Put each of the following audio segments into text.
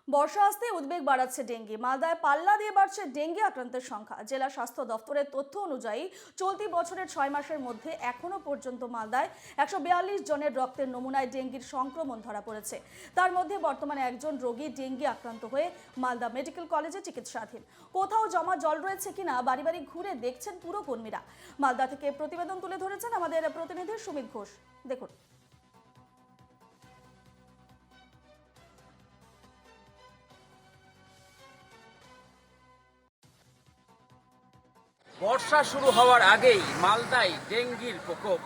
বর্ষা আসতে উদ্বেগ বাড়াচ্ছে ডেঙ্গি। মালদায় পাল্লা দিয়ে বাড়ছে ডেঙ্গি আক্রান্তের সংখ্যা। জেলা স্বাস্থ্য দপ্তরের তথ্য অনুযায়ী চলতি বছরের 6 মাসের মধ্যে এখনো পর্যন্ত মালদায় 142 জনের রক্তের নমুনায় ডেঙ্গির সংক্রমণ ধরা পড়েছে। তার মধ্যে বর্তমানে একজন রোগী ডেঙ্গি আক্রান্ত হয়ে মালদা মেডিকেল কলেজে চিকিৎসাধীন। কোথাও জমা জল রয়েছে কিনা বাড়ি বাড়ি ঘুরে দেখছেন পুরো কর্মীরা। মালদা থেকে প্রতিবেদন তুলে ধরেছেন আমাদের প্রতিনিধি সুমিত ঘোষ। দেখুন। বর্ষা শুরু হওয়ার আগেই মালদায় ডেঙ্গির প্রকোপ।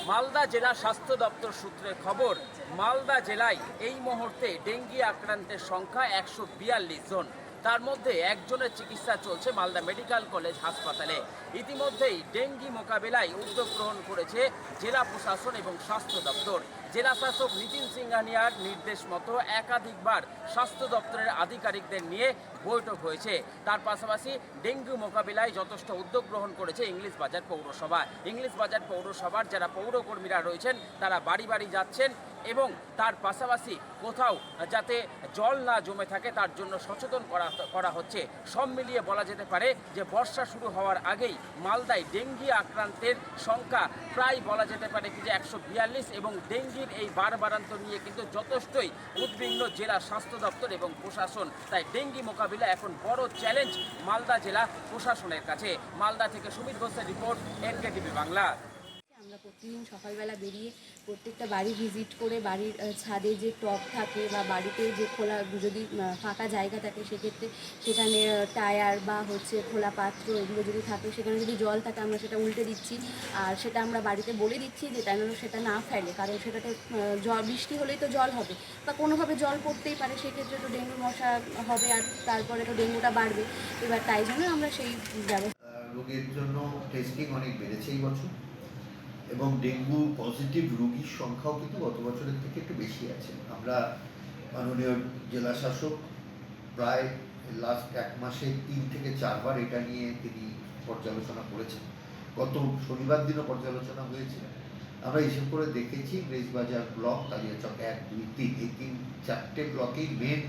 মালদা জেলা স্বাস্থ্য দপ্তর সূত্রে খবর, মালদা জেলায় এই মুহূর্তে ডেঙ্গি আক্রান্তের সংখ্যা 142 জন। তার মধ্যে একজনের চিকিৎসা চলছে মালদা মেডিকেল কলেজ হাসপাতালে। ইতিমধ্যেই ডেঙ্গি মোকাবিলায় উদ্যোগ গ্রহণ করেছে জেলা প্রশাসন এবং স্বাস্থ্য দপ্তর। জেলা শাসক নিতিন সিংহানিয়ার নির্দেশ মতো একাধিকবার স্বাস্থ্য দপ্তরের আধিকারিকদের নিয়ে বৈঠক হয়েছে। তার পাশাপাশি ডেঙ্গু মোকাবিলায় যথেষ্ট উদ্যোগ গ্রহণ করেছে ইংলিশ বাজার পৌরসভা। ইংলিশ বাজার পৌরসভার যারা পৌরকর্মীরা রয়েছেন তারা বাড়ি বাড়ি যাচ্ছেন এবং তার পাশাপাশি কোথাও যাতে জল না জমে থাকে তার জন্য সচেতন করা হচ্ছে। সব মিলিয়ে বলা যেতে পারে যে বর্ষা শুরু হওয়ার আগেই মালদায় ডেঙ্গি আক্রান্তের সংখ্যা প্রায় বলা যেতে পারে যে 142 এবং ডেঙ্গির এই বাড়বাড়ন্ত নিয়ে কিন্তু যথেষ্টই উদ্বিগ্ন জেলা স্বাস্থ্য দপ্তর এবং প্রশাসন। তাই ডেঙ্গি মোকাবিলা এখন বড় চ্যালেঞ্জ মালদা জেলা প্রশাসনের কাছে। মালদা থেকে সুমিত ঘোষের রিপোর্ট, NKTV বাংলা। আমরা প্রতিদিন সকালবেলা বেরিয়ে প্রত্যেকটা বাড়ি ভিজিট করে বাড়ির ছাদে যে টব থাকে বা বাড়িতে যে খোলা যদি ফাঁকা জায়গা থাকে সেক্ষেত্রে সেখানে টায়ার বা খোলা পাত্র এগুলো যদি থাকে সেখানে যদি জল থাকে আমরা সেটা উল্টে দিচ্ছি। আর সেটা আমরা বাড়িতে বলে দিচ্ছি যে যেন সেটা না ফেলে, কারণ সেটাতে জল বৃষ্টি হলেই তো জল হবে বা কোনোভাবে জল পড়তেই পারে, সেক্ষেত্রে তো ডেঙ্গু মশা হবে আর তারপরে তো ডেঙ্গুটা বাড়বে। এবার তাই জন্য আমরা সেই ব্যবস্থা। রোগের জন্য টেস্টিং অনেক বেড়েছে এই বছর এবং ডেঙ্গু পজিটিভ রোগীর সংখ্যাও কিন্তু গত বছরের থেকে একটু বেশি আছে। আমরা মাননীয় জেলা শাসক প্রায় লাস্ট 1 মাসে 3 থেকে 4 বার এটা নিয়ে তিনি পর্যালোচনা করেছেন। গত শনিবার দিনও পর্যালোচনা হয়েছে। আমরা হিসেব করে দেখেছি ব্রেজবাজার ব্লক, কালিয়াচক 1, 2, 3 এই 4টে ব্লকেই মেন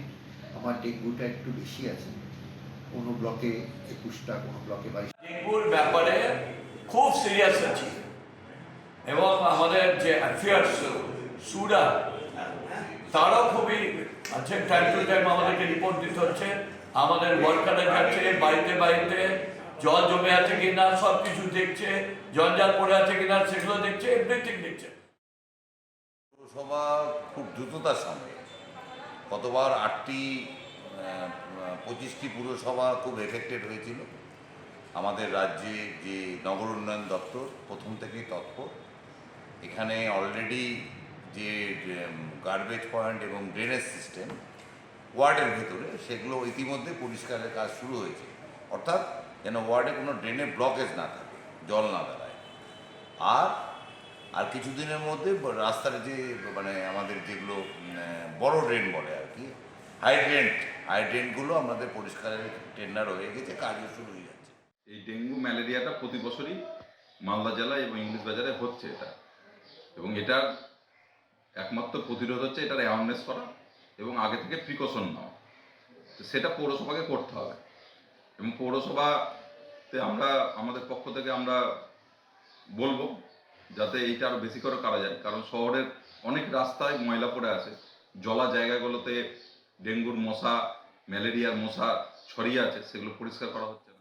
আমার ডেঙ্গুটা একটু বেশি আছে। কোনো ব্লকে 21টা, কোনো ব্লকে 22টা। ডেঙ্গুর ব্যাপারে খুব সিরিয়াস আছি এবং আমাদের যে অ্যাফেয়ার্স সুরা তারাও খুবই আছে। টাইম টু টাইম আমাদেরকে রিপোর্ট দিতে হচ্ছে। আমাদের ওয়ার্কাররা যাচ্ছে বাড়িতে বাড়িতে, জল জমে আছে কিনা সব কিছু দেখছে, জঞ্জাল পড়ে আছে কিনা সেগুলো দেখছে, এভরিথিং দেখছে। পৌরসভা খুব দ্রুততার সঙ্গে কতবার 25টি পুরসভা খুব এফেক্টেড হয়েছিল। আমাদের রাজ্যে যে নগর উন্নয়ন দপ্তর প্রথম থেকেই তৎপর। এখানে অলরেডি যে গার্বেজ পয়েন্ট এবং ড্রেনেজ সিস্টেম ওয়ার্ডের ভেতরে সেগুলো ইতিমধ্যে পরিষ্কারের কাজ শুরু হয়েছে, অর্থাৎ যেন ওয়ার্ডে কোনো ড্রেনে ব্লকেজ না থাকে, জল না দাঁড়ায়। আর কিছুদিনের মধ্যে রাস্তার যে আমাদের যেগুলো বড় ড্রেন বলে আর কি, হাইড্রেন্টগুলো আমাদের পরিষ্কারের টেন্ডার হয়ে গেছে, কাজও শুরু হয়ে যাচ্ছে। এই ডেঙ্গু ম্যালেরিয়াটা প্রতি বছরই মালদা জেলা এবং ইংলিশ বাজারে হচ্ছে এবং এটার একমাত্র প্রতিরোধ হচ্ছে এটার অ্যাওয়ারনেস করা এবং আগে থেকে প্রিকশন নেওয়া। তো সেটা পৌরসভাকে করতে হবে এবং পৌরসভাতে আমরা আমাদের পক্ষ থেকে আমরা বলবো যাতে এইটা আরও বেশি করে করা যায়, কারণ শহরের অনেক রাস্তায় ময়লা পড়ে আছে। জলা জায়গাগুলোতে ডেঙ্গুর মশা, ম্যালেরিয়ার মশা ছড়িয়ে আছে, সেগুলো পরিষ্কার করা হচ্ছে।